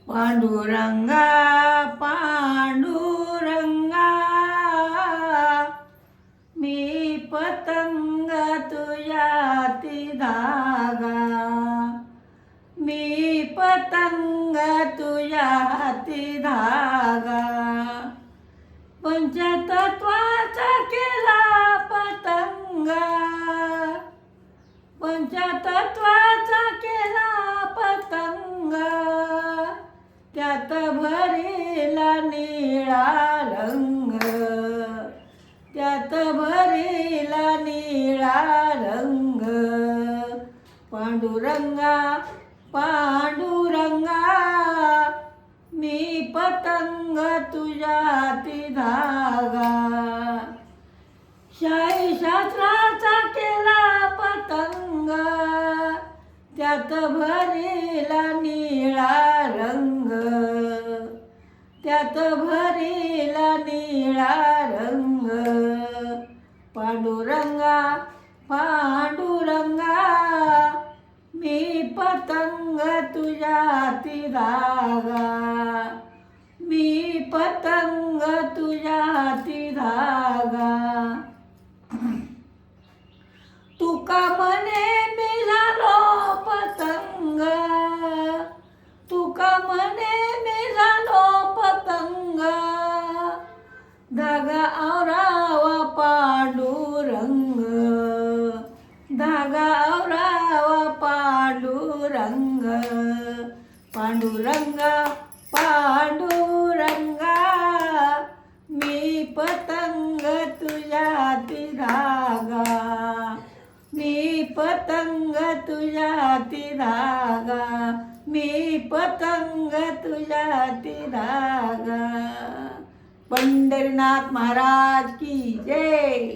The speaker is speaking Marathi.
पांडुरंगा पांडुरंगा मी पतंग तुझ्या हाती धागा, मी पतंग तुझ्या हाती धागा. पंचतत्वाचा केला पतंग, पंचतत्वाचा केला पतंग. त्यात भरेला निळा रंग, त्यात भरेला निळा रंग. पांडुरंगा पांडुरंगा मी पतंग तुझ्या हाती धागा. शाही शास्त्राचा केला पतंग, त्यात भरेला निळा रंग, त्यात भरेला निळा रंग. पांडुरंगा पांडुरंगा मी पतंग तुझ्या हाती धागा, मी पतंग तुझ्या हाती धागा. तुका म्हणे मी झालो पतंग, तुका म्हणे मी झालो पतंग. धागा आवरावा पांडुरंग, धागा आवरावा पांडुरंग. पांडुरंगा पांडुरंगा मी पतंग तुझ्या हाती धागा, मी पतंग तुझ्या हाती धागा, मी पतंग तुझ्या हाती धागा. पंढरीनाथ महाराज की जय.